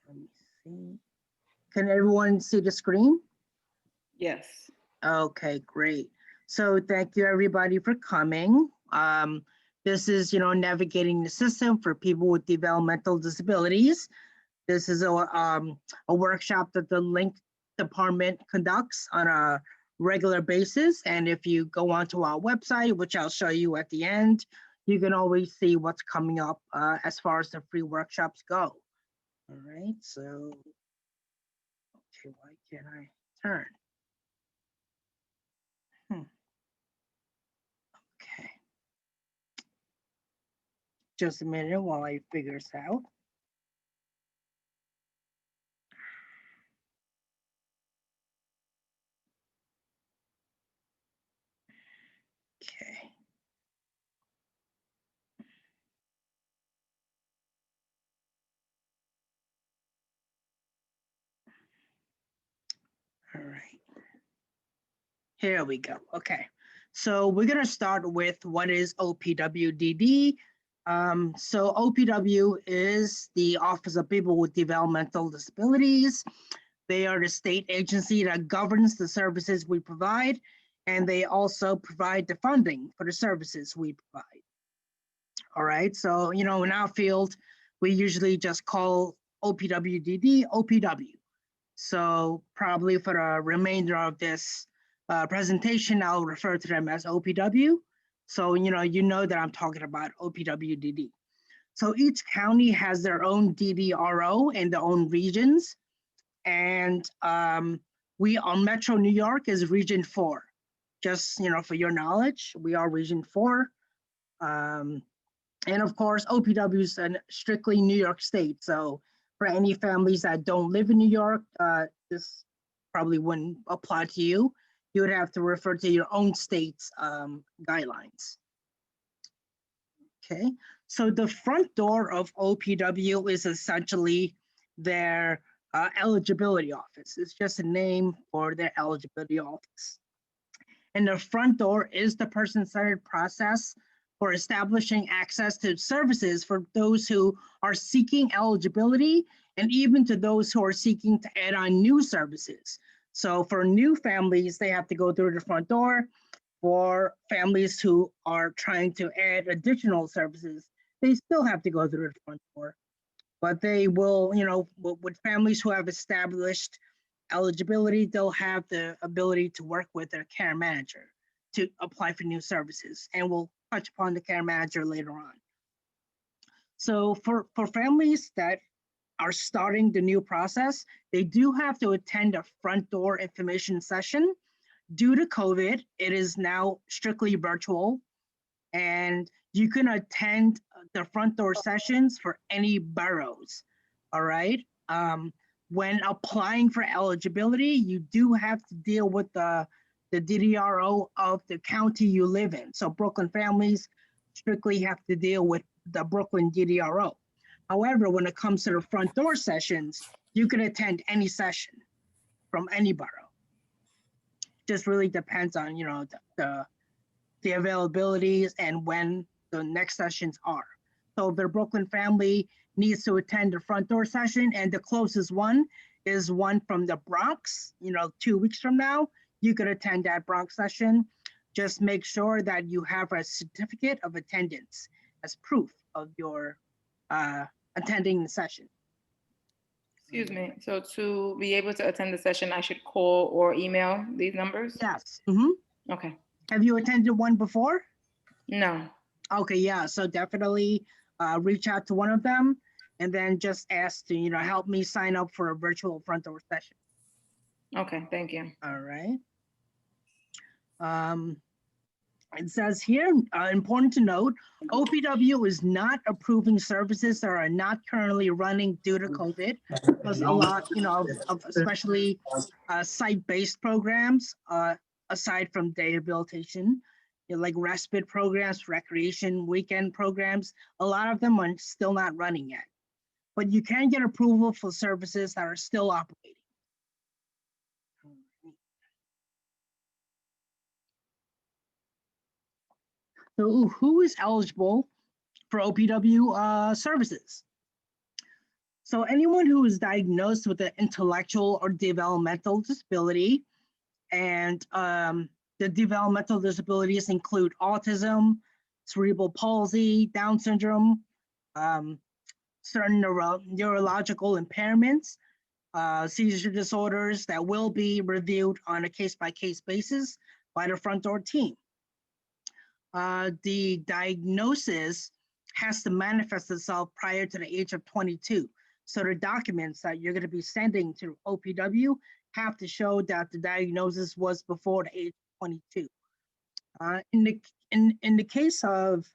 Let me see. Can everyone see the screen? Yes. Okay, great. So thank you everybody for coming. This is, navigating the system for people with developmental disabilities. This is a workshop that the Link department conducts on a regular basis. And if you go onto our website, which I'll show you at the end, you can always see what's coming up as far as the free workshops go. All right, so, okay, why can't I turn? Okay. Just a minute while I figure this out. Okay. All right. Here we go. Okay. So we're going to start with what is OPWDD. So OPW is the Office of People with Developmental Disabilities. They are the state agency that governs the services we provide, and they also provide the funding for the services we provide. All right. So, in our field, we usually just call OPWDD OPW. So probably for the remainder of this presentation, I'll refer to them as OPW. So, you know that I'm talking about OPWDD. So each county has their own DDRO and their own regions. And we on Metro New York is Region 4. Just, for your knowledge, we are Region 4. And of course, OPW is a strictly New York State. So for any families that don't live in New York, this probably wouldn't apply to you. You would have to refer to your own state's guidelines. Okay, so the front door of OPW is essentially their eligibility office. It's just a name for their eligibility office. And the front door is the person-centered process for establishing access to services for those who are seeking eligibility and even to those who are seeking to add on new services. So for new families, they have to go through the front door. For families who are trying to add additional services, they still have to go through the front door. But they will, with families who have established eligibility, they'll have the ability to work with their care manager to apply for new services. And we'll touch upon the care manager later on. So for families that are starting the new process, they do have to attend a front door information session. Due to COVID, it is now strictly virtual, and you can attend the front door sessions for any boroughs, all right? When applying for eligibility, you do have to deal with the DDRO of the county you live in. So Brooklyn families strictly have to deal with the Brooklyn DDRO. However, when it comes to the front door sessions, you can attend any session from any borough. Just really depends on, the availabilities and when the next sessions are. So if the Brooklyn family needs to attend the front door session and the closest one is one from the Bronx, 2 weeks from now, you could attend that Bronx session. Just make sure that you have a certificate of attendance as proof of your attending the session. Excuse me. So to be able to attend the session, I should call or email these numbers? Yes. Okay. Have you attended one before? No. Okay, yeah. So definitely reach out to one of them and then just ask to, help me sign up for a virtual front door session. Okay, thank you. All right. It says here, important to note, OPW is not approving services that are not currently running due to COVID, because a lot, of especially site-based programs, aside from day rehabilitation, like respite programs, recreation, weekend programs, a lot of them are still not running yet. But you can get approval for services that are still operating. So who is eligible for OPW services? So anyone who is diagnosed with an intellectual or developmental disability, and the developmental disabilities include autism, cerebral palsy, Down syndrome, um, certain neurological impairments, seizure disorders that will be reviewed on a case-by-case basis by the front door team. The diagnosis has to manifest itself prior to the age of 22. So the documents that you're going to be sending to OPW have to show that the diagnosis was before the age of 22. In the case of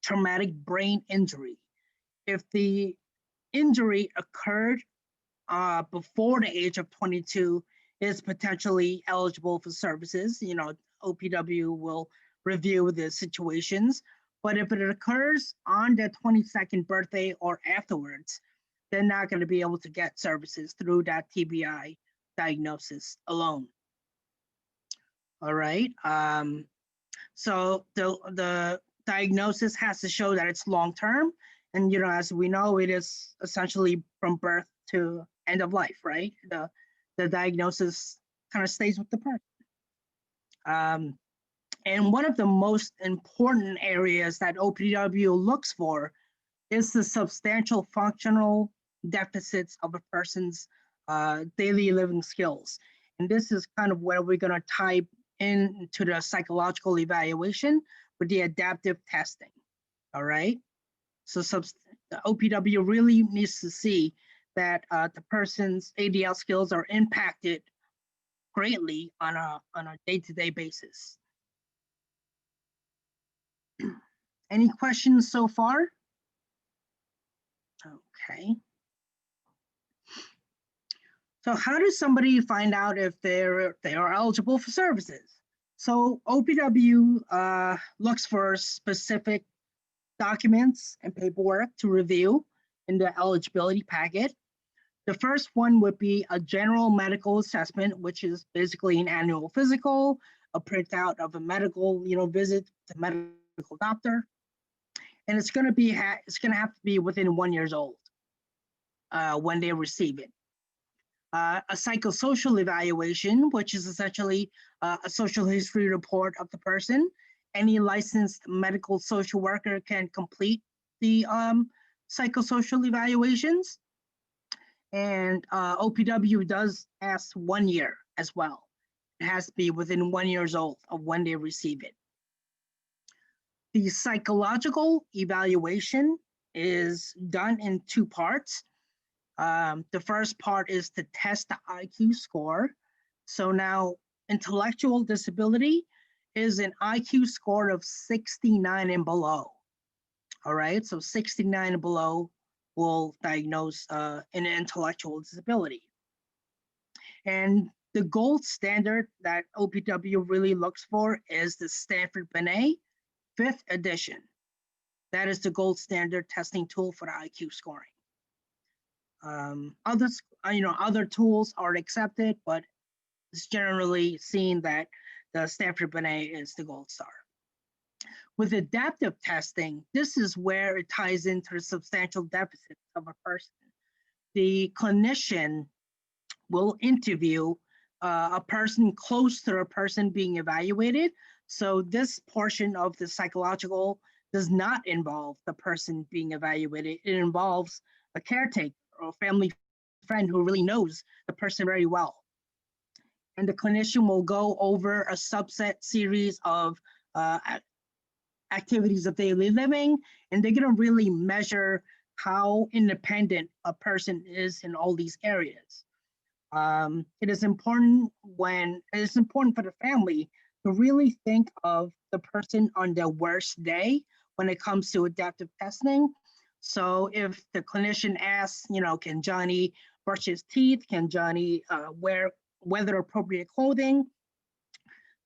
traumatic brain injury, if the injury occurred before the age of 22, is potentially eligible for services. You know, OPW will review the situations. But if it occurs on their 22nd birthday or afterwards, they're not going to be able to get services through that TBI diagnosis alone. All right. So the diagnosis has to show that it's long term, and you know, as we know, it is essentially from birth to end of life, right? The diagnosis kind of stays with the person. And one of the most important areas that OPW looks for is the substantial functional deficits of a person's daily living skills. And this is kind of where we're going to type into the psychological evaluation with the adaptive testing. All right. So the OPW really needs to see that the person's ADL skills are impacted greatly on a day-to-day basis. Any questions so far? Okay. So how does somebody find out if they are eligible for services? So OPW looks for specific documents and paperwork to review in the eligibility packet. The first one would be a general medical assessment, which is basically an annual physical, a printout of a medical, visit to medical doctor, and it's going to have to be within 1 year old when they receive it. A psychosocial evaluation, which is essentially a social history report of the person. Any licensed medical social worker can complete the psychosocial evaluations. And OPW does ask 1 year as well. It has to be within 1 year old of when they receive it. The psychological evaluation is done in 2 parts. The first part is to test the IQ score. So now intellectual disability is an IQ score of 69 and below. All right, so 69 and below will diagnose an intellectual disability. And the gold standard that OPW really looks for is the Stanford-Binet 5th edition. That is the gold standard testing tool for the IQ scoring. Other tools are accepted, but it's generally seen that the Stanford-Binet is the gold star. With adaptive testing, this is where it ties into the substantial deficits of a person. The clinician will interview a person close to a person being evaluated. So this portion of the psychological does not involve the person being evaluated. It involves a caretaker or family friend who really knows the person very well. And the clinician will go over a subset series of activities of daily living, and they're going to really measure how independent a person is in all these areas. It is important for the family to really think of the person on their worst day when it comes to adaptive testing. So if the clinician asks, can Johnny brush his teeth? Can Johnny wear weather appropriate clothing?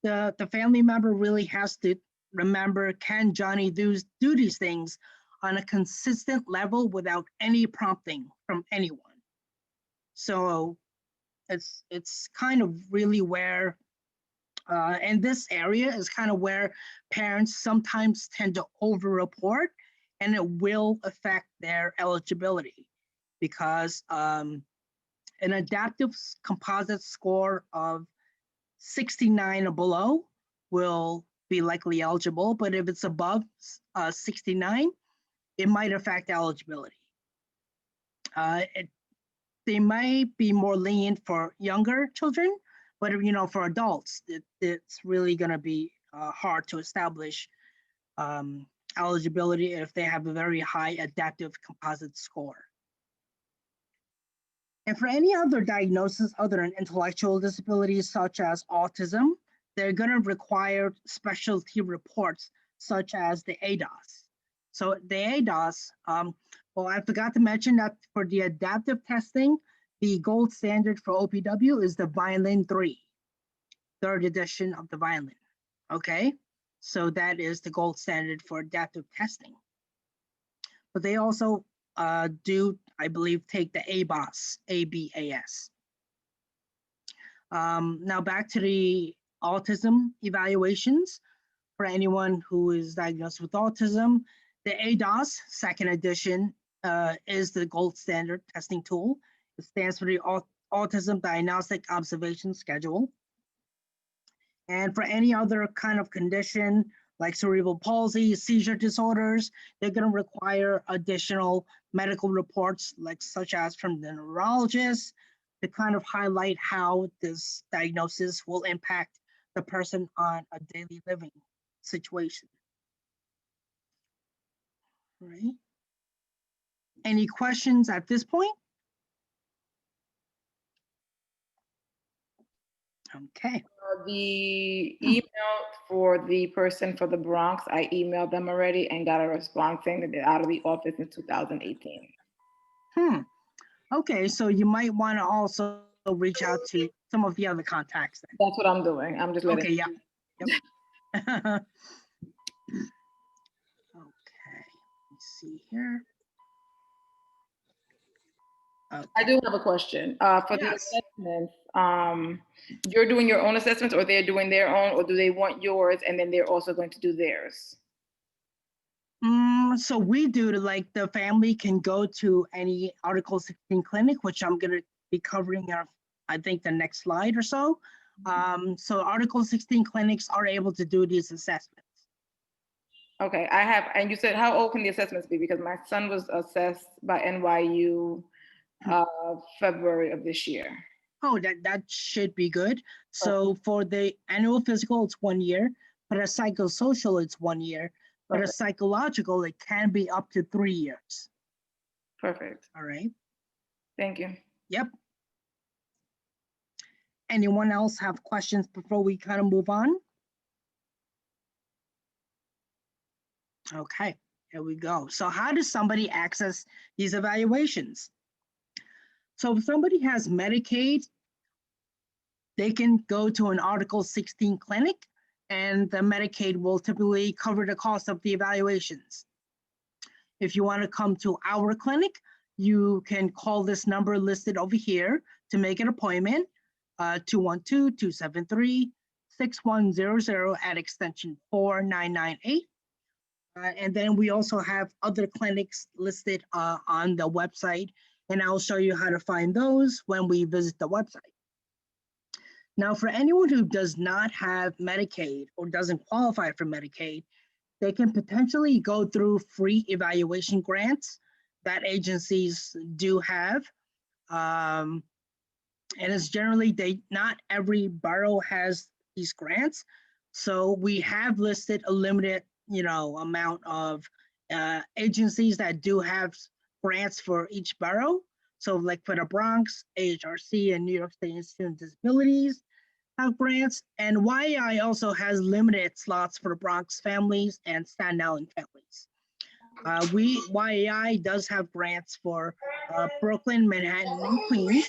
The family member really has to remember, can Johnny do these things on a consistent level without any prompting from anyone? So it's kind of really where, and this area is kind of where parents sometimes tend to over-report, and it will affect their eligibility. because an adaptive composite score of 69 or below will be likely eligible, but if it's above 69, it might affect eligibility. They might be more lenient for younger children, but for adults, it's really going to be hard to establish eligibility if they have a very high adaptive composite score. And for any other diagnosis other than intellectual disabilities such as autism, they're going to require specialty reports such as the ADOS. So the ADOS, well, I forgot to mention that for the adaptive testing, the gold standard for OPW is the Violin 3, third edition of the Violin. Okay, so that is the gold standard for adaptive testing. But they also do, I believe, take the ABAS, ABAS. Now back to the autism evaluations. For anyone who is diagnosed with autism, the ADOS, second edition, is the gold standard testing tool. It stands for the Autism Diagnostic Observation Schedule. And for any other kind of condition, like cerebral palsy, seizure disorders, they're going to require additional medical reports, such as from the neurologist, to kind of highlight how this diagnosis will impact the person on a daily living situation. Right? Any questions at this point? Okay. The email for the person for the Bronx, I emailed them already and got a response saying that they're out of the office in 2018. Okay, so you might want to also reach out to some of the other contacts then. That's what I'm doing. I'm just letting. Okay, yeah. Yep. Okay, let's see here. Okay. I do have a question. For the assessments, you're doing your own assessments or they're doing their own, or do they want yours and then they're also going to do theirs? So we do the family can go to any Article 16 clinic, which I'm going to be covering I think the next slide or so. So Article 16 clinics are able to do these assessments. Okay, and you said how old can the assessments be? Because my son was assessed by NYU February of this year. Oh, that should be good. So for the annual physical, it's 1 year. For a psychosocial, it's 1 year. For a psychological, it can be up to 3 years. Perfect. All right. Thank you. Yep. Anyone else have questions before we kind of move on? Okay, here we go. So how does somebody access these evaluations? So if somebody has Medicaid, they can go to an Article 16 clinic and the Medicaid will typically cover the cost of the evaluations. If you want to come to our clinic, you can call this number listed over here to make an appointment, 212-273-6100 at extension 4998. And then we also have other clinics listed on the website, and I'll show you how to find those when we visit the website. Now, for anyone who does not have Medicaid or doesn't qualify for Medicaid, they can potentially go through free evaluation grants that agencies do have. And it's generally, not every borough has these grants. So we have listed a limited, amount of agencies that do have grants for each borough. So like for the Bronx, AHRC and New York State Institute of Disabilities have grants, and YAI also has limited slots for the Bronx families and Staten Island families. YAI does have grants for Brooklyn, Manhattan, and Queens.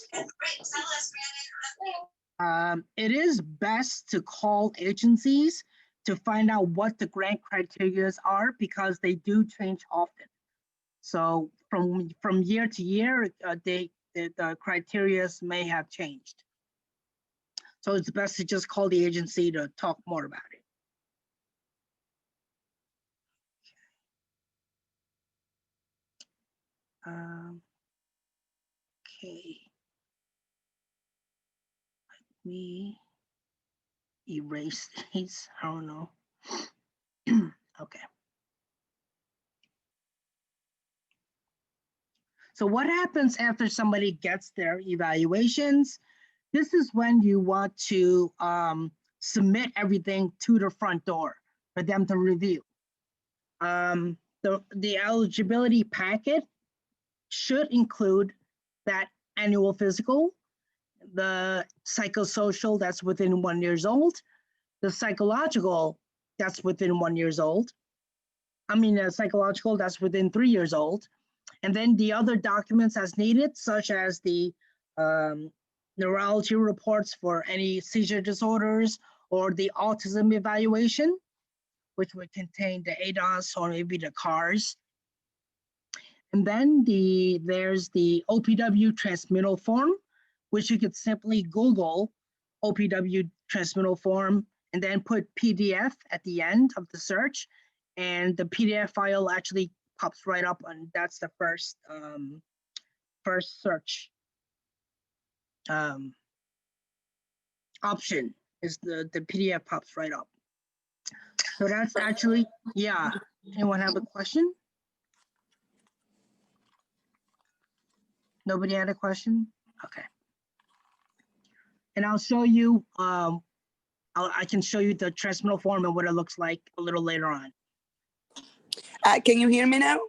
It is best to call agencies to find out what the grant criteria are because they do change often. So from year to year, the criteria may have changed. So it's best to just call the agency to talk more about it. Okay. Let me erase these. I don't know. Okay. So what happens after somebody gets their evaluations? This is when you want to submit everything to the front door for them to review. The eligibility packet should include that annual physical, the psychosocial that's within 1 year old, the psychological that's within 1 year old. Psychological that's within 3 years old, and then the other documents as needed, such as the neurology reports for any seizure disorders or the autism evaluation, which would contain the ADOS or maybe the CARS. And then there's the OPW transmittal form, which you could simply Google OPW transmittal form and then put PDF at the end of the search. And the PDF file actually pops right up, and that's the first search option is the PDF pops right up. So that's actually, yeah. Anyone have a question? Nobody had a question? Okay. And I'll show you, I can show you the transmittal form and what it looks like a little later on. Can you hear me now?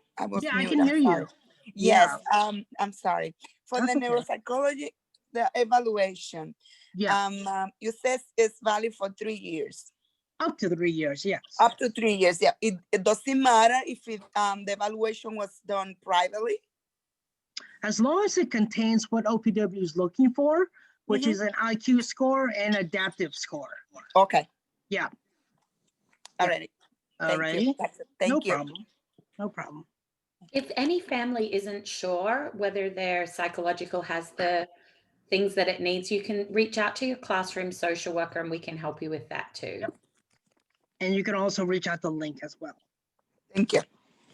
Yeah, I can hear you. Yes, yeah. I'm sorry. For That's the okay. neuropsychology, the evaluation, Yeah. You said it's valid for 3 years. Up to 3 years, yes. Up to 3 years, yeah. It doesn't matter if the evaluation was done privately? As long as it contains what OPW is looking for, which is an IQ score and adaptive score. Okay. Yeah. All right. Thank you. Thank you. Problem. No problem. If any family isn't sure whether their psychological has the things that it needs, you can reach out to your classroom social worker and we can help you with that too. Yep. And you can also reach out the link as well. Thank you.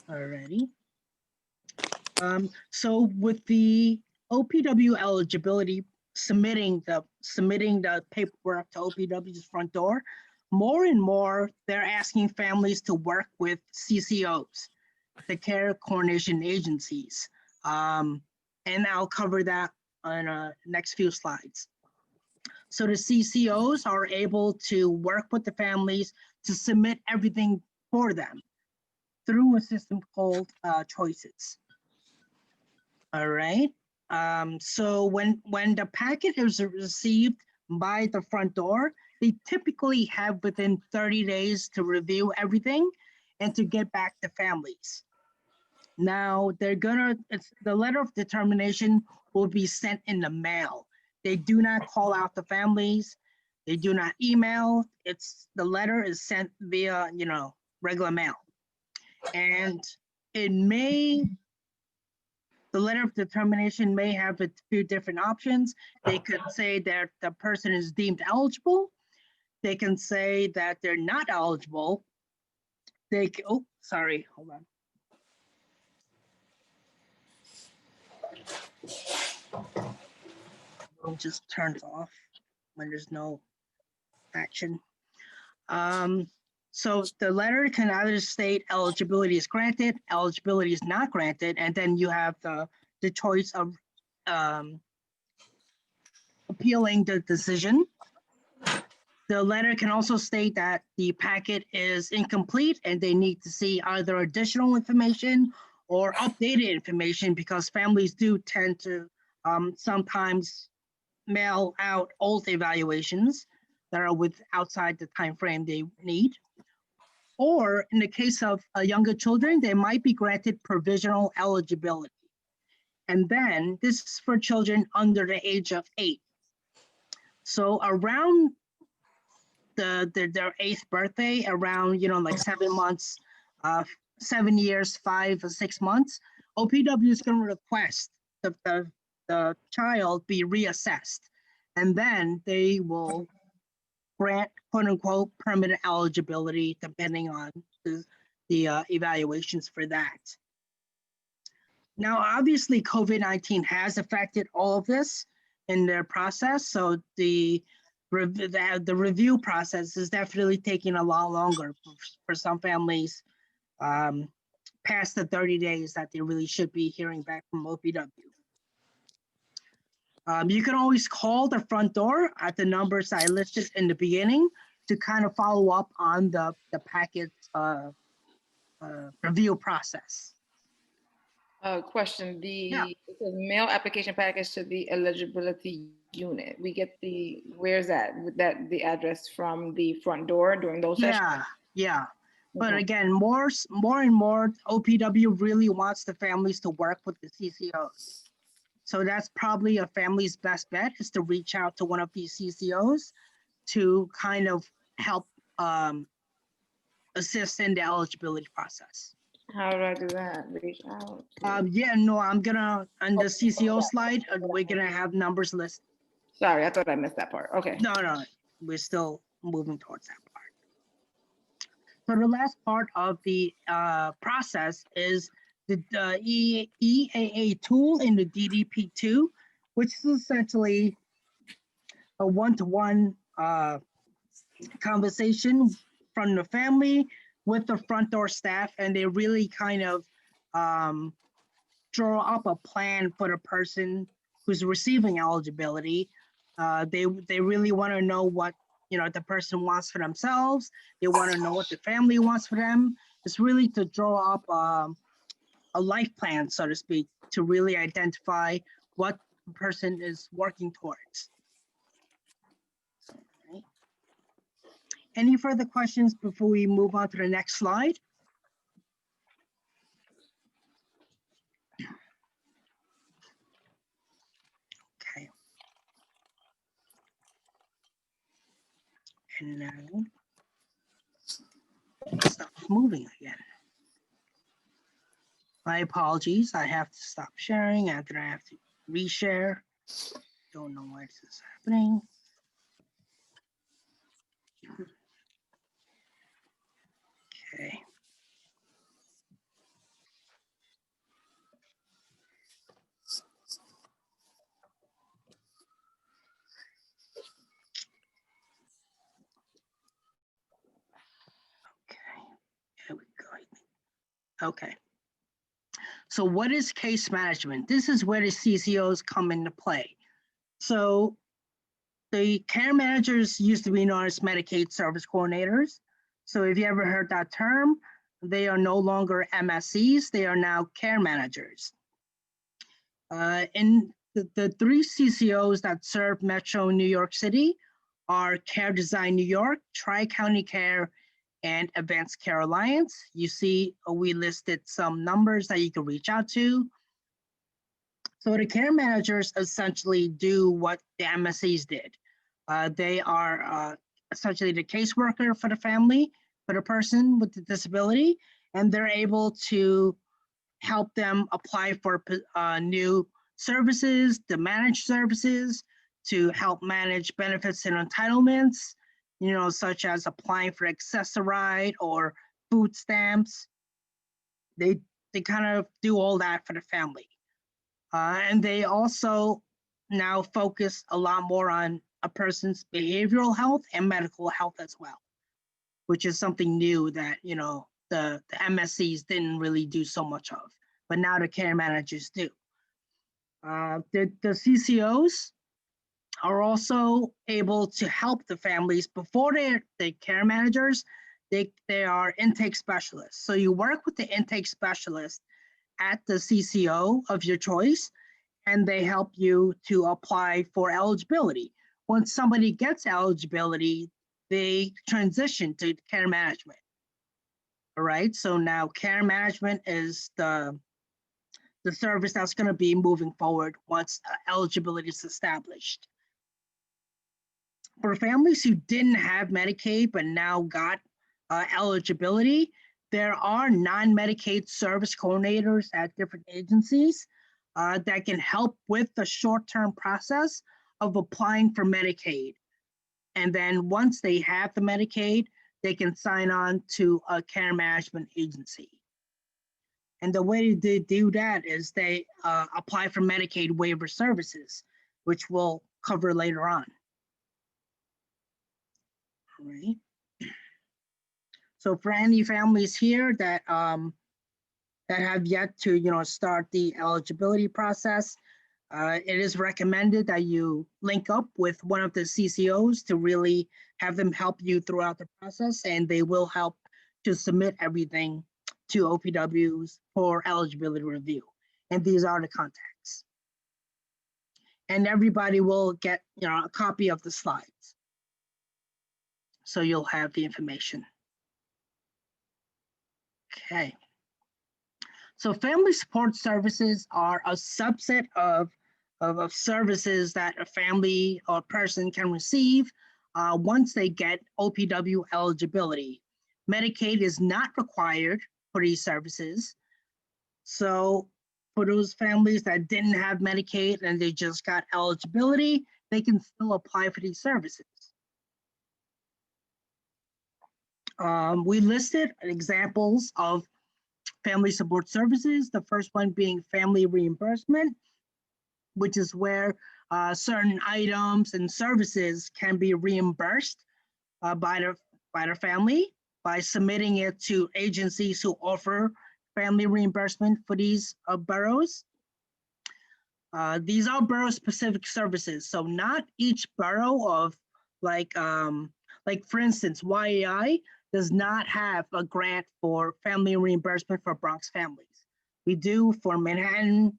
Alrighty. So with the OPW eligibility, submitting the paperwork to OPW's front door, more and more they're asking families to work with CCOs, the care coordination agencies. And I'll cover that on next few slides. So the CCOs are able to work with the families to submit everything for them through a system called Choices. All right. So when the packet is received by the front door, they typically have within 30 days to review everything and to get back to families. Now the letter of determination will be sent in the mail. They do not call out the families. They do not email. The letter is sent via, regular mail. And the letter of determination may have a few different options. They could say that the person is deemed eligible. They can say that they're not eligible. Hold on. It just turns off when there's no action. So the letter can either state eligibility is granted, eligibility is not granted, and then you have the choice of appealing the decision. The letter can also state that the packet is incomplete and they need to see either additional information or updated information, because families do tend to sometimes mail out old evaluations that are outside the time frame they need. Or in the case of younger children, they might be granted provisional eligibility. And then this is for children under the age of 8. So around their 8th birthday, around, like 7 months, 7 years, 5 or 6 months, OPW is going to request the child be reassessed. And then they will grant, quote unquote, permanent eligibility, depending on the evaluations for that. Now, obviously, COVID-19 has affected all of this in their process. So the review process is definitely taking a lot longer for some families past the 30 days that they really should be hearing back from OPW. You can always call the front door at the numbers I listed in the beginning to kind of follow up on the packet review process. Question, Yeah. it says mail application package to the eligibility unit. We get where's that? Would that the address from the front door during those sessions? Yeah. But Okay. again, more and more, OPW really wants the families to work with the CCOs. So that's probably a family's best bet, is to reach out to one of these CCOs to kind of help assist in the eligibility process. How do I do that? Reach out. Yeah, no, I'm gonna, on the CCO slide, we're gonna have numbers listed. Sorry, I thought I missed that part. Okay. No, we're still moving towards that part. So the last part of the process is the EAA tool in the DDP2, which is essentially a one-to-one conversation from the family with the front door staff, and they really kind of draw up a plan for the person who's receiving eligibility. They really want to know what the person wants for themselves. They want to know what the family wants for them. It's really to draw up a life plan, so to speak, to really identify what the person is working towards. Okay. Any further questions before we move on to the next slide? Okay. And now, stop moving again. My apologies, I have to stop sharing and then I have to reshare. Don't know why this is happening. Okay. Here we go. Okay. So what is case management? This is where the CCOs come into play. So the care managers used to be known as Medicaid service coordinators. So if you ever heard that term, they are no longer MSCs, they are now care managers. In the three CCOs that serve Metro New York City are Care Design New York, Tri-County Care, and Advanced Care Alliance. You see, we listed some numbers that you can reach out to. So the care managers essentially do what the MSCs did. They are essentially the caseworker for the family, for the person with the disability, and they're able to help them apply for new services, to manage services, to help manage benefits and entitlements, such as applying for accessoride or food stamps. They kind of do all that for the family. And they also now focus a lot more on a person's behavioral health and medical health as well, which is something new that, the MSCs didn't really do so much of, but now the care managers do. The CCOs are also able to help the families before they're the care managers. They are intake specialists. So you work with the intake specialist at the CCO of your choice, and they help you to apply for eligibility. Once somebody gets eligibility, they transition to care management. All right, so now care management is the service that's going to be moving forward once eligibility is established. For families who didn't have Medicaid but now got eligibility, there are non-Medicaid service coordinators at different agencies that can help with the short-term process of applying for Medicaid. And then once they have the Medicaid, they can sign on to a care management agency. And the way they do that is they apply for Medicaid waiver services, which we'll cover later on. All right. So for any families here that that have yet to start the eligibility process, it is recommended that you link up with one of the CCOs to really have them help you throughout the process, and they will help to submit everything to OPWs for eligibility review. And these are the contacts. And everybody will get a copy of the slides. So you'll have the information. Okay. So family support services are a subset of services that a family or person can receive once they get OPW eligibility. Medicaid is not required for these services. So for those families that didn't have Medicaid and they just got eligibility, they can still apply for these services. We listed examples of family support services, the first one being family reimbursement, which is where certain items and services can be reimbursed by the family by submitting it to agencies who offer family reimbursement for these boroughs. These are borough-specific services, so not each borough of like for instance, YAI does not have a grant for family reimbursement for Bronx families. We do for Manhattan,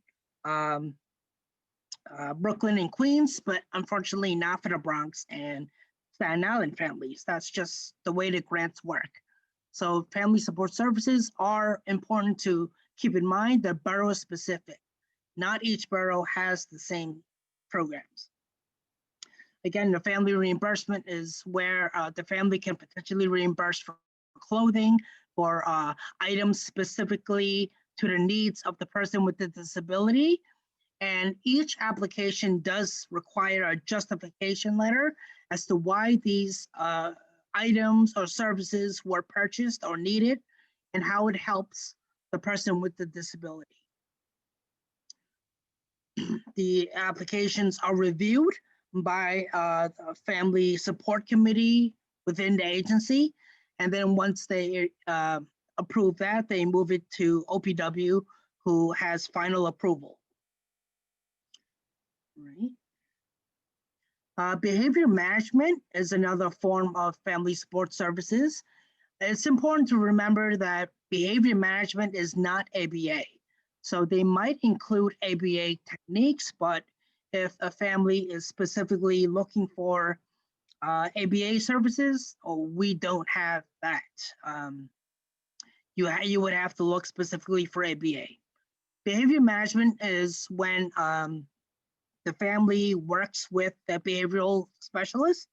Brooklyn, and Queens, but unfortunately not for the Bronx and Staten Island families. That's just the way the grants work. So family support services are important to keep in mind. They're borough specific. Not each borough has the same programs. Again, the family reimbursement is where the family can potentially reimburse for clothing, for items specifically to the needs of the person with the disability. And each application does require a justification letter as to why these items or services were purchased or needed and how it helps the person with the disability. The applications are reviewed by a family support committee within the agency. And then once they approve that, they move it to OPW, who has final approval. Right. Behavior management is another form of family support services. It's important to remember that behavior management is not ABA. So they might include ABA techniques, but if a family is specifically looking for ABA services, we don't have that. You would have to look specifically for ABA. Behavior management is when the family works with the behavioral specialist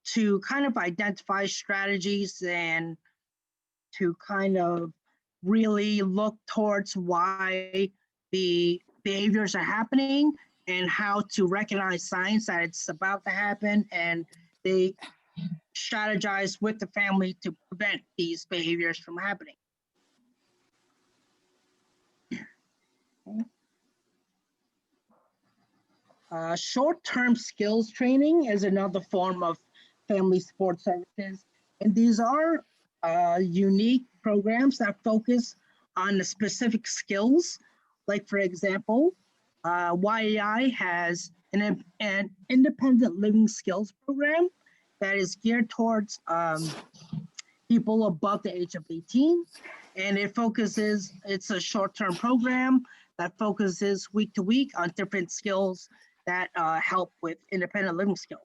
to kind of identify strategies and to kind of really look towards why the behaviors are happening and how to recognize signs that it's about to happen, and they strategize with the family to prevent these behaviors from happening. Short-term skills training is another form of family support services, and these are unique programs that focus on the specific skills. Like for example, YAI has an independent living skills program that is geared towards people above the age of 18, and it's a short-term program that focuses week to week on different skills that help with independent living skills.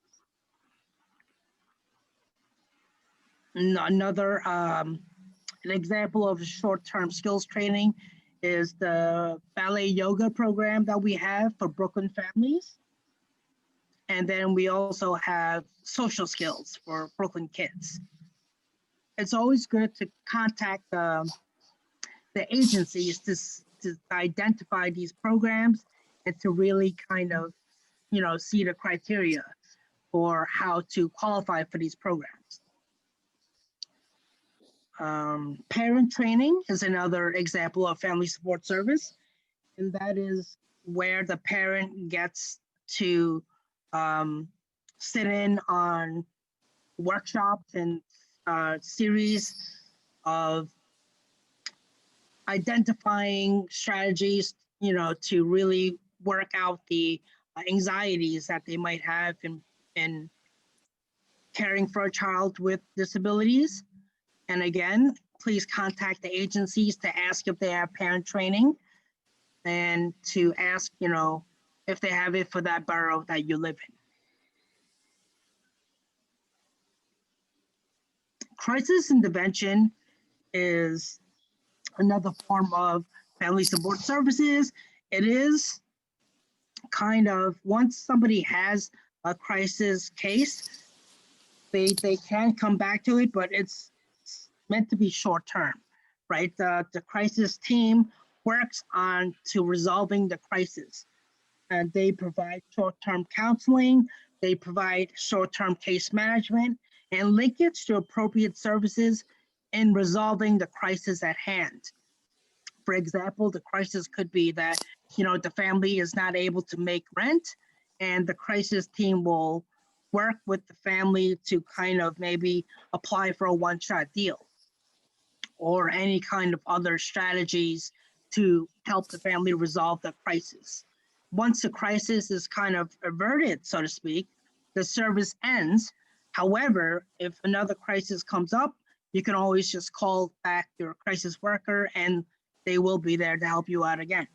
Another an example of short-term skills training is the ballet yoga program that we have for Brooklyn families. And then we also have social skills for Brooklyn kids. It's always good to contact the agencies to identify these programs and to really kind of, see the criteria for how to qualify for these programs. Parent training is another example of family support service, and that is where the parent gets to sit in on workshops and series of identifying strategies, to really work out the anxieties that they might have in caring for a child with disabilities. And again, please contact the agencies to ask if they have parent training and to ask, if they have it for that borough that you live in. Crisis intervention is another form of family support services. It is kind of, once somebody has a crisis case, they can come back to it, but it's meant to be short term, right? The crisis team works on to resolving the crisis, and they provide short-term counseling, they provide short-term case management and linkage to appropriate services in resolving the crisis at hand. For example, the crisis could be that, the family is not able to make rent, and the crisis team will work with the family to kind of maybe apply for a one-shot deal or any kind of other strategies to help the family resolve the crisis. Once the crisis is kind of averted, so to speak, the service ends. However, if another crisis comes up, you can always just call back your crisis worker and they will be there to help you out again.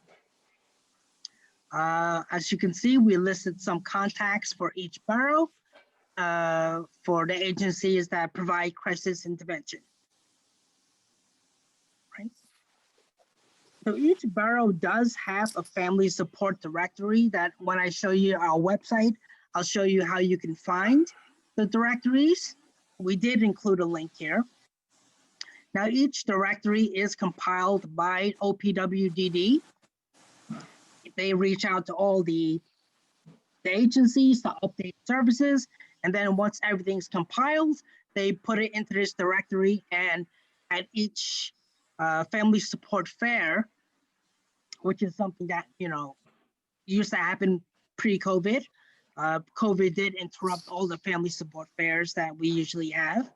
As you can see, we listed some contacts for each borough for the agencies that provide crisis intervention. Right. So each borough does have a family support directory that when I show you our website, I'll show you how you can find the directories. We did include a link here. Now each directory is compiled by OPWDD. They reach out to all the agencies to update services, and then once everything's compiled, they put it into this directory, and at each family support fair, which is something that used to happen pre-COVID. COVID did interrupt all the family support fairs that we usually have.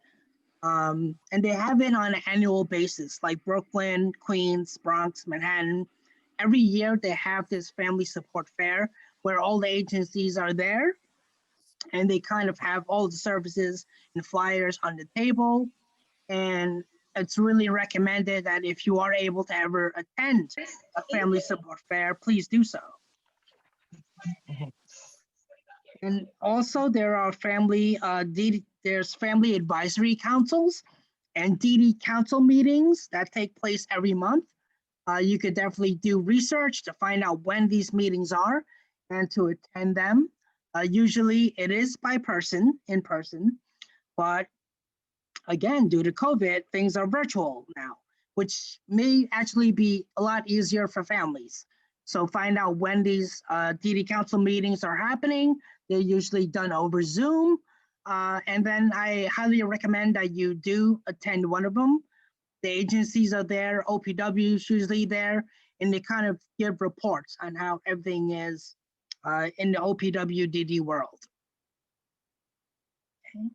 And they have it on an annual basis, like Brooklyn, Queens, Bronx, Manhattan. Every year they have this family support fair where all the agencies are there and they kind of have all the services and flyers on the table. And it's really recommended that if you are able to ever attend a family support fair, please do so. And also there are there's family advisory councils and DD council meetings that take place every month. You could definitely do research to find out when these meetings are and to attend them. Usually it is in person, but again, due to COVID, things are virtual now, which may actually be a lot easier for families. So find out when these DD council meetings are happening. They're usually done over Zoom. And then I highly recommend that you do attend one of them. The agencies are there, OPW is usually there, and they kind of give reports on how everything is in the OPWDD world. Okay.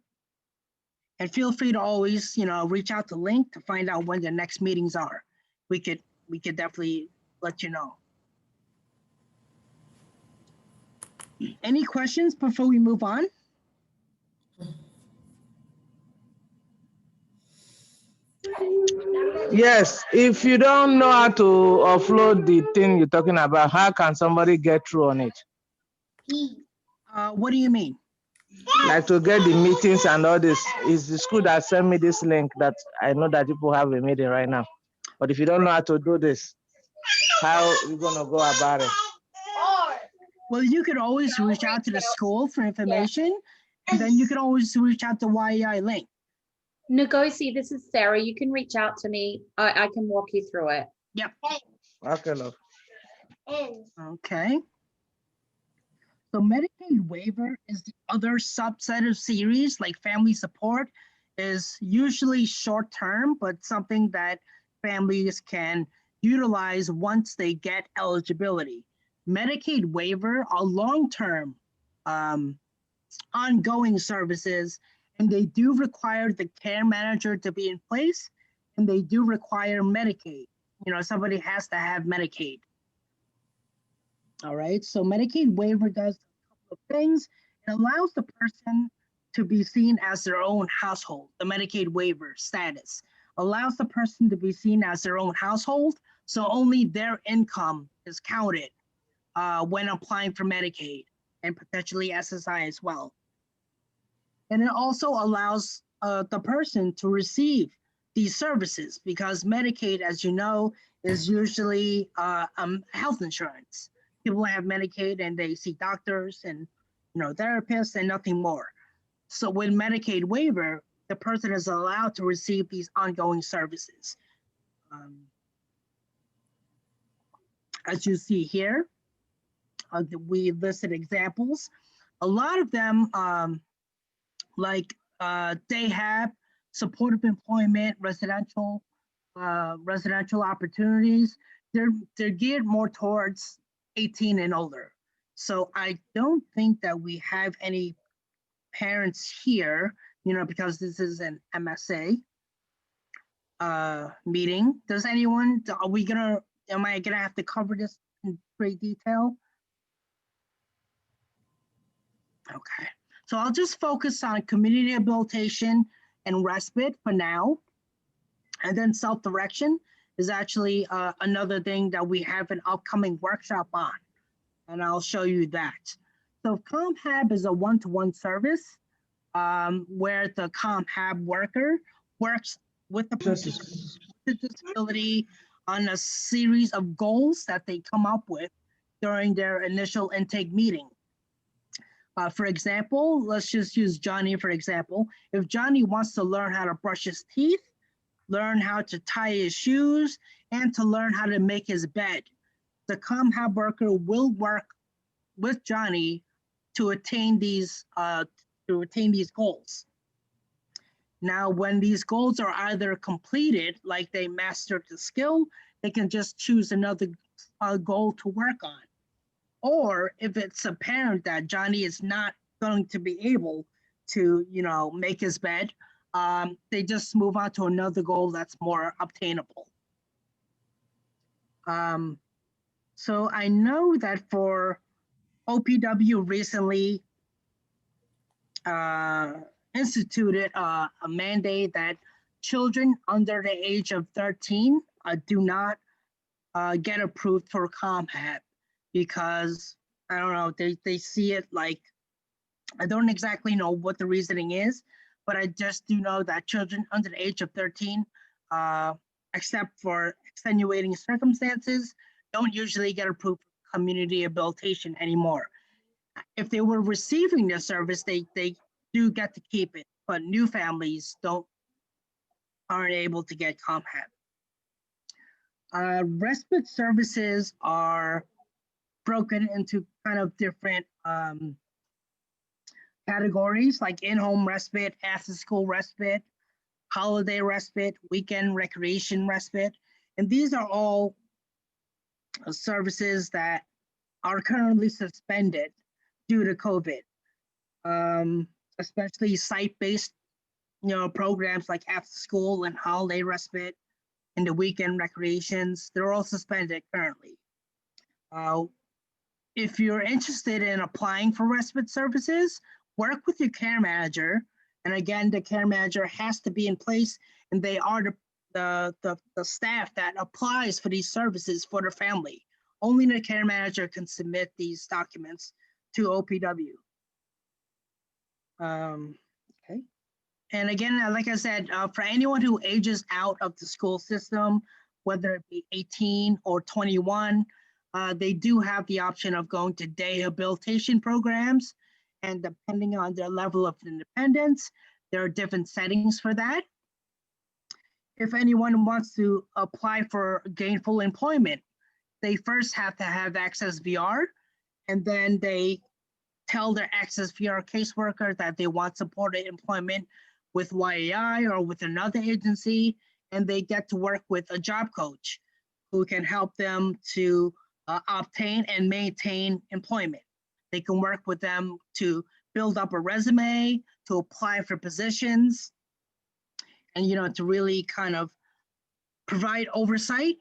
And feel free to always, reach out to Link to find out when the next meetings are. We could definitely let you know. Any questions before we move on? Yes, if you don't know how to offload the thing you're talking about, how can somebody get through on it? What do you mean? Like to get the meetings and all this. Is the school that sent me this link that I know that people have a meeting right now. But if you don't know how to do this, how are you gonna go about it? Well, you could always reach out to the school for information, and then you can always reach out to YEI Link. Ngozi, this is Sarah. You can reach out to me. I can walk you through it. Yep. Okay, love. Okay. So Medicaid waiver is the other subset of series like family support is usually short-term, but something that families can utilize once they get eligibility. Medicaid waiver are long-term ongoing services, and they do require the care manager to be in place, and they do require Medicaid. Somebody has to have Medicaid. All right, so Medicaid waiver does a couple of things. It allows the person to be seen as their own household. The Medicaid waiver status allows the person to be seen as their own household, so only their income is counted when applying for Medicaid and potentially SSI as well. And it also allows the person to receive these services, because Medicaid, as you know, is usually health insurance. People have Medicaid and they see doctors and therapists and nothing more. So with Medicaid waiver, the person is allowed to receive these ongoing services. As you see here, we listed examples. A lot of them, like DAHAB, supportive employment, residential opportunities, they're geared more towards 18 and older. So I don't think that we have any parents here, because this is an MSA meeting. Does anyone, am I gonna have to cover this in great detail? Okay, so I'll just focus on community rehabilitation and respite for now. And then self-direction is actually another thing that we have an upcoming workshop on, and I'll show you that. So ComHab is a one-to-one service where the ComHab worker works with the person with disability on a series of goals that they come up with during their initial intake meeting. For example, let's just use Johnny for example. If Johnny wants to learn how to brush his teeth, learn how to tie his shoes, and to learn how to make his bed, the ComHab worker will work with Johnny to attain these goals. Now, when these goals are either completed, like they mastered the skill, they can just choose another goal to work on. Or if it's apparent that Johnny is not going to be able to, make his bed, they just move on to another goal that's more obtainable. So I know that for OPW recently instituted a mandate that children under the age of 13 do not get approved for ComHab, because I don't know, they see it like, I don't exactly know what the reasoning is, but I just do know that children under the age of 13, except for extenuating circumstances, don't usually get approved for community rehabilitation anymore. If they were receiving the service, they do get to keep it, but new families aren't able to get ComHab. Respite services are broken into kind of different categories, like in-home respite, after-school respite, holiday respite, weekend recreation respite, and these are all services that are currently suspended due to COVID, especially site-based, programs like after-school and holiday respite and the weekend recreations. They're all suspended currently. If you're interested in applying for respite services, work with your care manager. And again, the care manager has to be in place, and they are the staff that applies for these services for the family. Only the care manager can submit these documents to OPW. Okay. And again, like I said, for anyone who ages out of the school system, whether it be 18 or 21, they do have the option of going to day rehabilitation programs. And depending on their level of independence, there are different settings for that. If anyone wants to apply for gainful employment, they first have to have Access VR, and then they tell their Access VR caseworker that they want supported employment with YAI or with another agency, and they get to work with a job coach who can help them to obtain and maintain employment. They can work with them to build up a resume, to apply for positions, and to really kind of provide oversight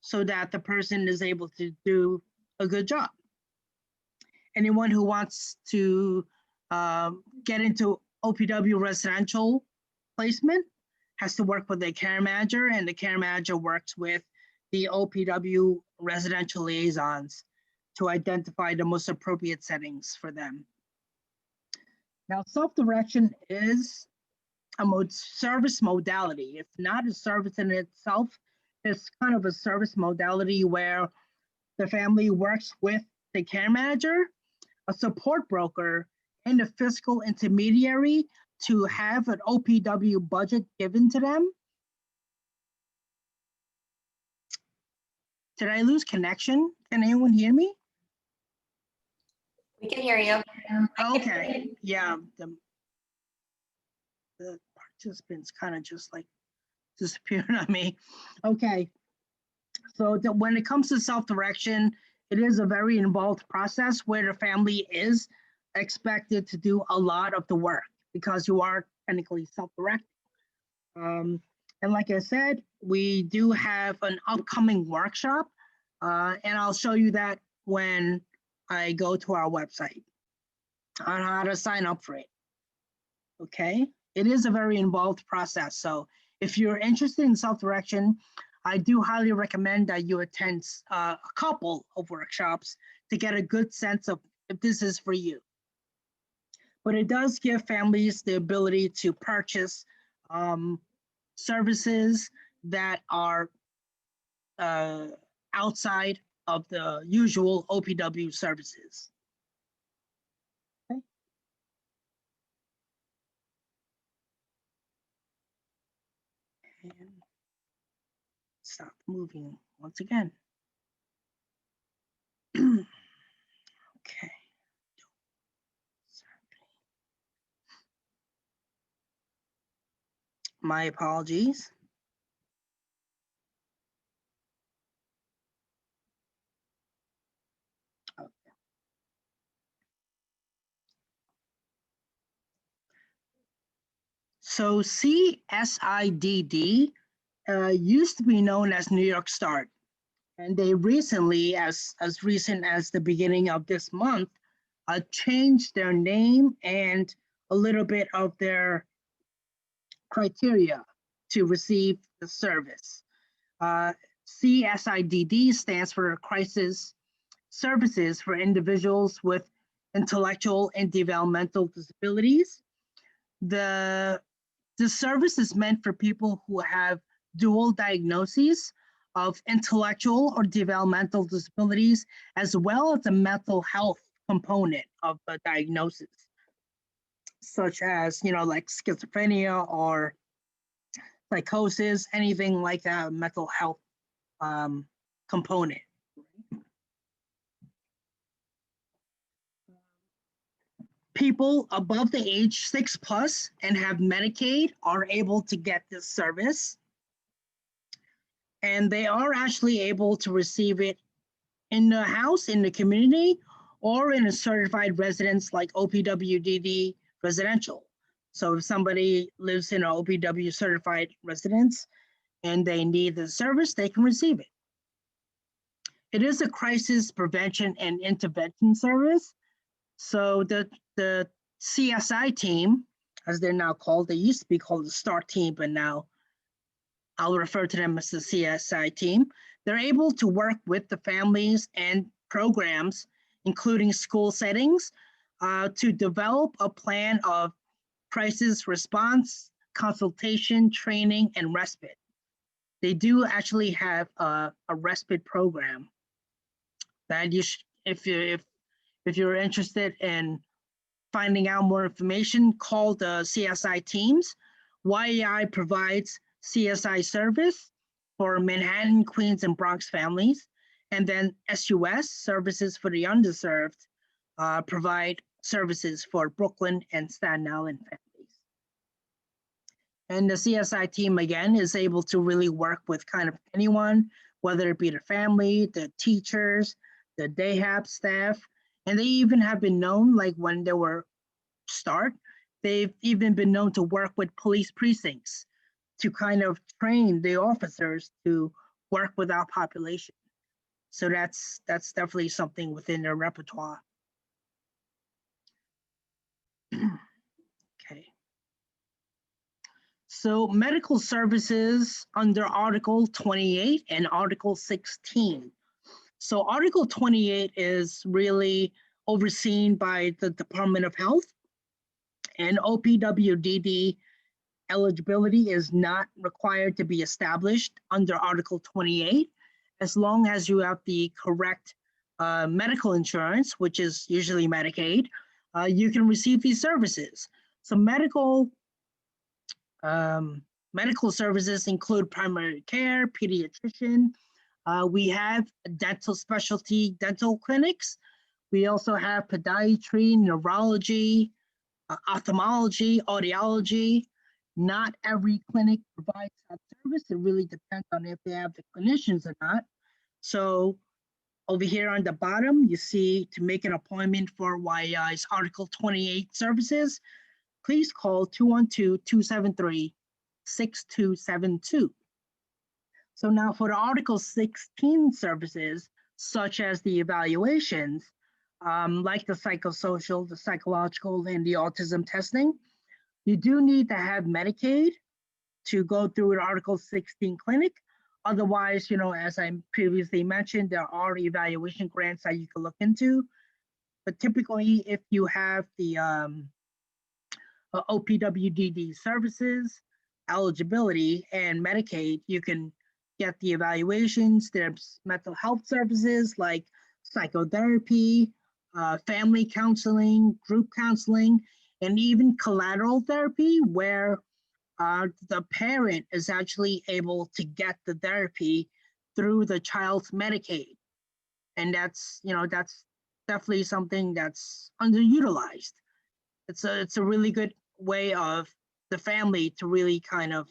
so that the person is able to do a good job. Anyone who wants to get into OPW residential placement has to work with a care manager, and the care manager works with the OPW residential liaisons to identify the most appropriate settings for them. Now, self-direction is a service modality. It's not a service in itself. It's kind of a service modality where the family works with the care manager, a support broker, and a fiscal intermediary to have an OPW budget given to them. Did I lose connection? Can anyone hear me? We can hear you. Okay, yeah. The participants kind of just like disappeared on me. Okay, so when it comes to self-direction, it is a very involved process where the family is expected to do a lot of the work because you are technically self-directed. And like I said, we do have an upcoming workshop, and I'll show you that when I go to our website on how to sign up for it. Okay, it is a very involved process. So if you're interested in self-direction, I do highly recommend that you attend a couple of workshops to get a good sense of if this is for you. But it does give families the ability to purchase services that are outside of the usual OPW services. Okay. And stop moving once again. Okay. My apologies. Okay. So CSIDD used to be known as New York START, and they recently, as recent as the beginning of this month, changed their name and a little bit of their criteria to receive the service. CSIDD stands for Crisis Services for Individuals with Intellectual and Developmental Disabilities. The service is meant for people who have dual diagnoses of intellectual or developmental disabilities, as well as a mental health component of the diagnosis, such as, like schizophrenia or psychosis, anything like that, mental health component. People above the age 6+ and have Medicaid are able to get this service. And they are actually able to receive it in the house, in the community, or in a certified residence like OPWDD residential. So if somebody lives in an OPW certified residence and they need the service, they can receive it. It is a crisis prevention and intervention service. So the CSI team, as they're now called, they used to be called the START team, but now I'll refer to them as the CSI team. They're able to work with the families and programs, including school settings, to develop a plan of crisis response, consultation, training, and respite. They do actually have a respite program that you if you're interested in finding out more information, call the CSI teams. YAI provides CSI service for Manhattan, Queens, and Bronx families. And then SUS, Services for the Underserved, provide services for Brooklyn and Staten Island families. And the CSI team, again, is able to really work with kind of anyone, whether it be the family, the teachers, the day hab staff, and they even have been known, like when they were they've even been known to work with police precincts to kind of train the officers to work with our population. So that's definitely something within their repertoire. Okay. So medical services under Article 28 and Article 16. So Article 28 is really overseen by the Department of Health, and OPWDD eligibility is not required to be established under Article 28 as long as you have the correct medical insurance, which is usually Medicaid. You can receive these services. So medical services include primary care, pediatrician. We have dental specialty dental clinics. We also have podiatry, neurology, ophthalmology, audiology. Not every clinic provides that service. It really depends on if they have the clinicians or not. So over here on the bottom, you see to make an appointment for YI's Article 28 services, please call 212-273-6272. So now for the Article 16 services, such as the evaluations, like the psychosocial, the psychological, and the autism testing, you do need to have Medicaid to go through an Article 16 clinic. Otherwise, as I previously mentioned, there are evaluation grants that you can look into. But typically, if you have the OPWDD services, eligibility, and Medicaid, you can get the evaluations. There's mental health services like psychotherapy, family counseling, group counseling, and even collateral therapy where the parent is actually able to get the therapy through the child's Medicaid. And that's definitely something that's underutilized. It's a really good way of the family to really kind of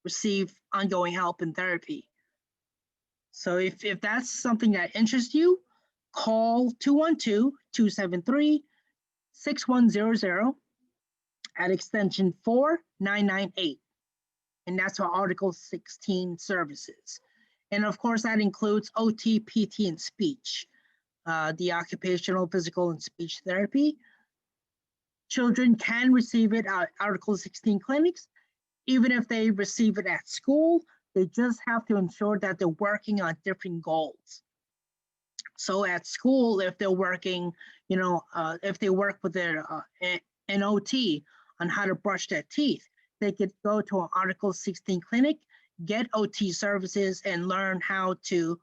receive ongoing help and therapy. So if that's something that interests you, call 212-273-6100 at extension 4998. And that's our Article 16 services. And of course, that includes OT, PT, and speech, the occupational, physical, and speech therapy. Children can receive it at Article 16 clinics. Even if they receive it at school, they just have to ensure that they're working on different goals. So at school, if they're working, if they work with their an OT on how to brush their teeth, they could go to an Article 16 clinic, get OT services, and learn how to,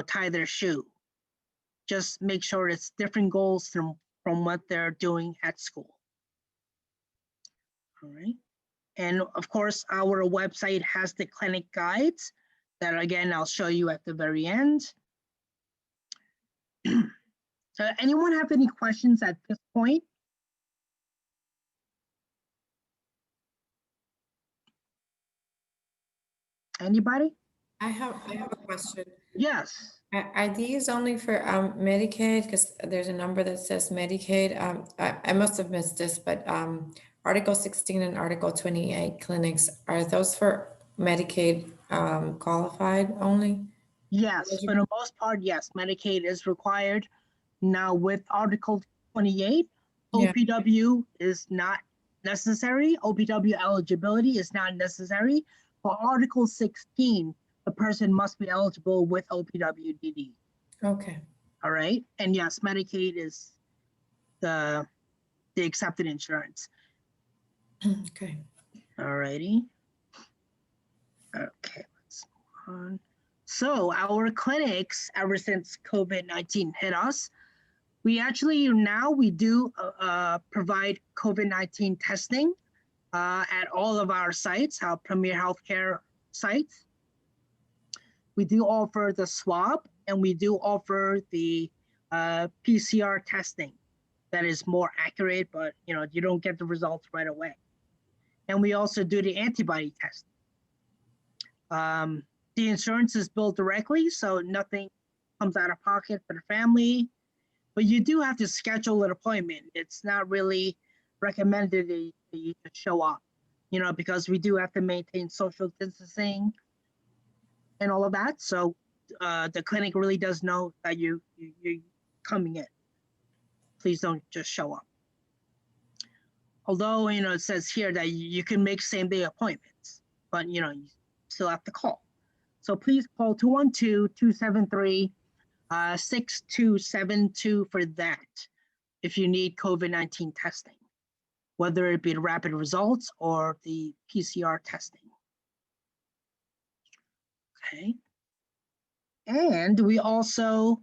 tie their shoe. Just make sure it's different goals from what they're doing at school. All right. And of course, our website has the clinic guides that, again, I'll show you at the very end. Anyone have any questions at this point? Anybody? I have a question. Yes. Are these only for Medicaid? Because there's a number that says Medicaid. I must have missed this, but Article 16 and Article 28 clinics, are those for Medicaid qualified only? Yes, for the most part, yes, Medicaid is required. Now with Article 28, Yeah. OPW is not necessary. OPW eligibility is not necessary. For Article 16, the person must be eligible with OPWDD. Okay. All right. And yes, Medicaid is the accepted insurance. Okay. All righty. Okay, let's move on. So our clinics, ever since COVID-19 hit us, we actually we do provide COVID-19 testing at all of our sites, our premier healthcare sites. We do offer the swab, and we do offer the PCR testing that is more accurate, but you don't get the results right away. And we also do the antibody test. The insurance is billed directly, so nothing comes out of pocket for the family. But you do have to schedule an appointment. It's not really recommended that you just show up, you know, because we do have to maintain social distancing and all of that. So the clinic really does know that you're coming in. Please don't just show up. Although, you know, it says here that you can make same day appointments, but, you know, you still have to call. So please call 212-273-6272 for that if you need COVID-19 testing, whether it be the rapid results or the PCR testing. Okay. And we also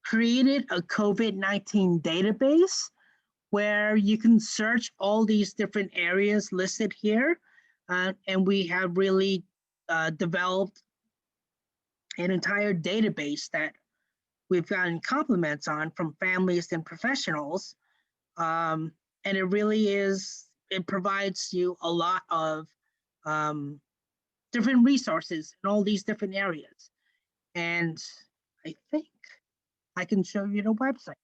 created a COVID-19 database where you can search all these different areas listed here. And we have really developed an entire database that we've gotten compliments on from families and professionals. And it really is, it provides you a lot of different resources in all these different areas. And I think I can show you the website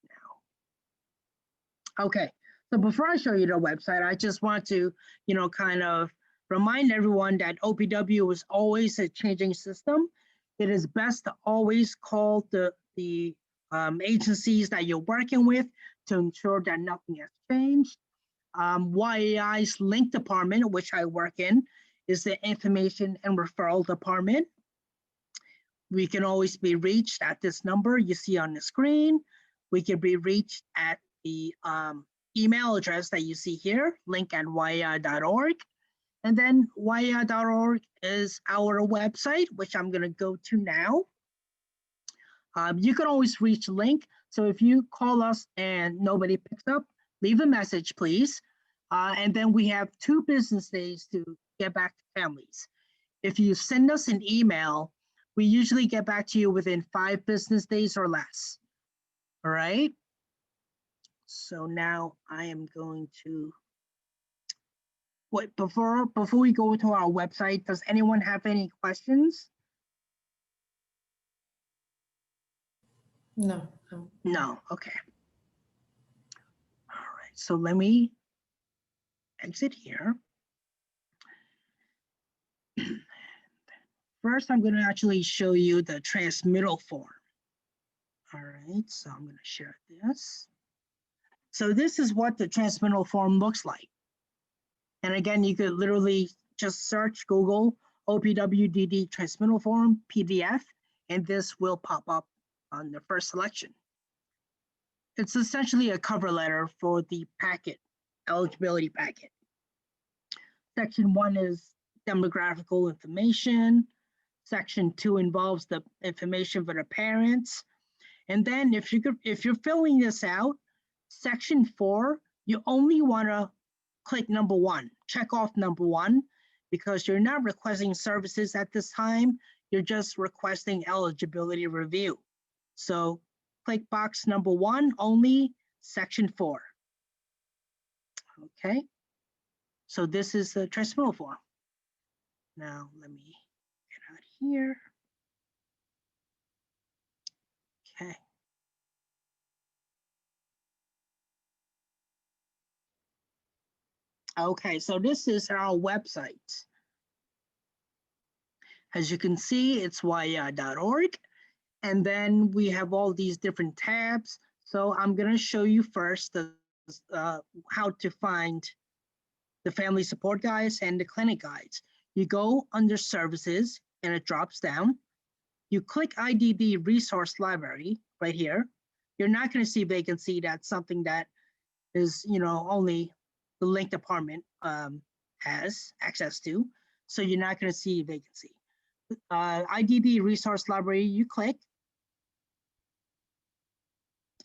now. Okay, so before I show you the website, I just want to, you know, kind of remind everyone that OPW is always a changing system. It is best to always call the agencies that you're working with to ensure that nothing has changed. YAI's link department, which I work in, is the information and referral department. We can always be reached at this number you see on the screen. We can be reached at the email address that you see here, link@yai.org. And then yai.org is our website, which I'm going to go to now. You can always reach Link. So if you call us and nobody picks up, leave a message, please. And then we have 2 business days to get back to families. If you send us an email, we usually get back to you within 5 business days or less. All right. So now I am going to wait before we go to our website. Does anyone have any questions? No. No. Okay. All right. So let me exit here. First, I'm going to actually show you the transmittal form. All right, so I'm going to share this. So this is what the transmittal form looks like. And again, you could literally just search Google OPWDD transmittal form PDF, and this will pop up on the first selection. It's essentially a cover letter for the packet, eligibility packet. Section 1 is demographical information. Section 2 involves the information for the parents. And then if you're filling this out, section 4, you only want to click number 1, check off number 1, because you're not requesting services at this time. You're just requesting eligibility review. So click box number 1, only section 4. Okay. So this is the transmittal form. Now let me get out of here. Okay. Okay, so this is our website. As you can see, it's yai.org. And then we have all these different tabs. So I'm going to show you first how to find the family support guides and the clinic guides. You go under services and it drops down. You click IDD resource library right here. You're not going to see vacancy. That's something that is, you know, only the link department has access to. So you're not going to see vacancy. IDD resource library, you click.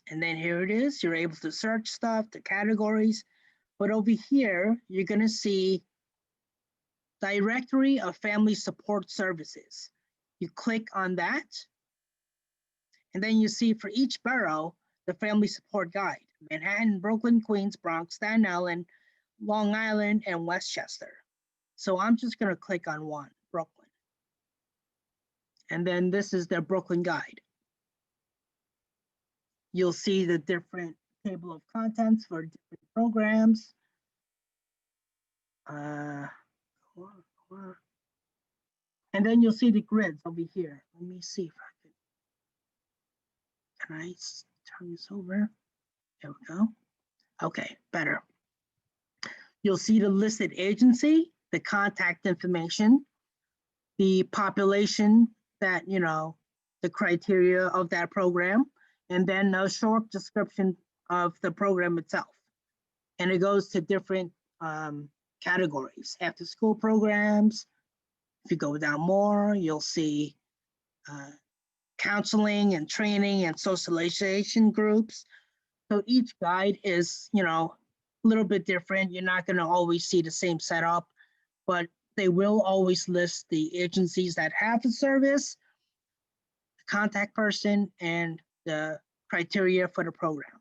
And then here it is. You're able to search stuff, the categories. But over here, you're going to see directory of family support services. You click on that. And then you see for each borough, the family support guide: Manhattan, Brooklyn, Queens, Bronx, Staten Island, Long Island, and Westchester. So I'm just going to click on one, Brooklyn. And then this is their Brooklyn guide. You'll see the different table of contents for different programs. Go on. And then you'll see the grids over here. Let me see if can I turn this over? There we go. Okay, better. You'll see the listed agency, the contact information, the population that, you know, the criteria of that program, and then a short description of the program itself. And it goes to different categories, after school programs. If you go down more, you'll see counseling and training and socialization groups. So each guide is, you know, a little bit different. You're not going to always see the same setup, but they will always list the agencies that have the service, the contact person, and the criteria for the program.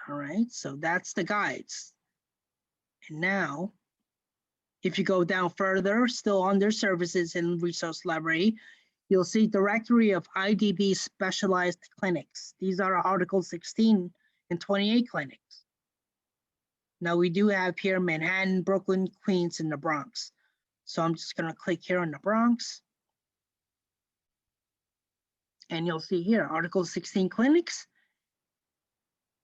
All right, so that's the guides. And now, if you go down further, still under services and resource library, you'll see directory of IDD specialized clinics. These are Article 16 and 28 clinics. Now we do have here Manhattan, Brooklyn, Queens, and the Bronx. So I'm just gonna click here on the Bronx. And you'll see here, Article 16 clinics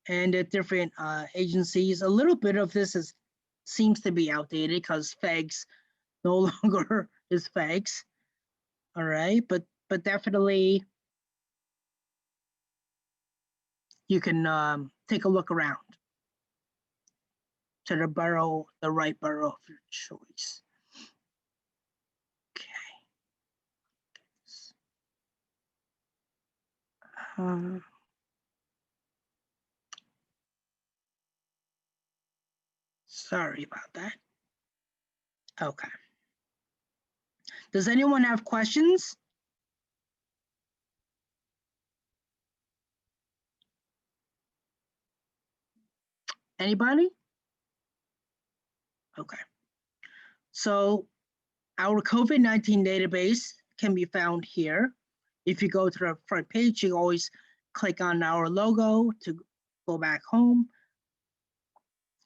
and the different agencies. A little bit of this seems to be outdated because FEGS no longer is FEGS. All right, but definitely you can take a look around to the borough, the right borough of your choice. Okay. Sorry about that. Okay. Does anyone have questions? Anybody? Okay. So our COVID-19 database can be found here. If you go to the front page, you always click on our logo to go back home.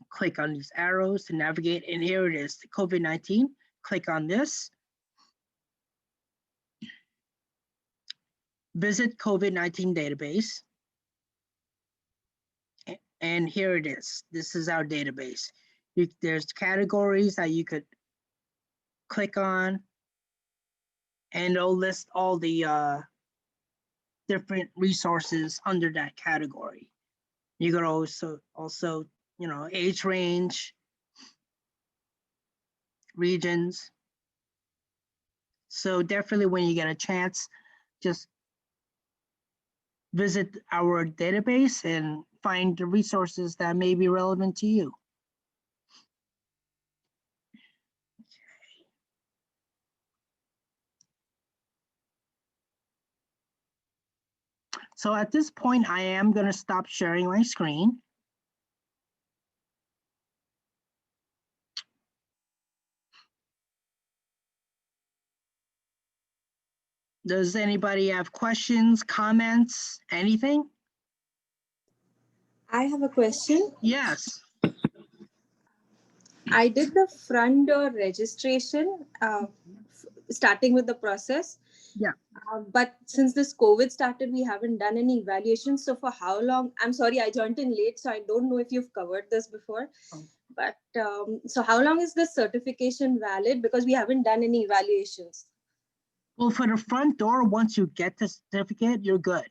Click on these arrows to navigate, and here it is, the COVID-19. Click on this. Visit COVID-19 database. And here it is. This is our database. There's categories that you could click on, and it'll list all the different resources under that category. You could also, you know, age range, regions. So definitely when you get a chance, just visit our database and find the resources that may be relevant to you. So at this point, I am going to stop sharing my screen. Does anybody have questions, comments, anything? I have a question. Yes. I did the front door registration, starting with the process. Yeah. But since this COVID started, we haven't done any evaluations. So for how long? I'm sorry, I joined in late, so I don't know if you've covered this before. Oh. But so how long is this certification valid? Because we haven't done any evaluations. Well, for the front door, once you get the certificate, you're good.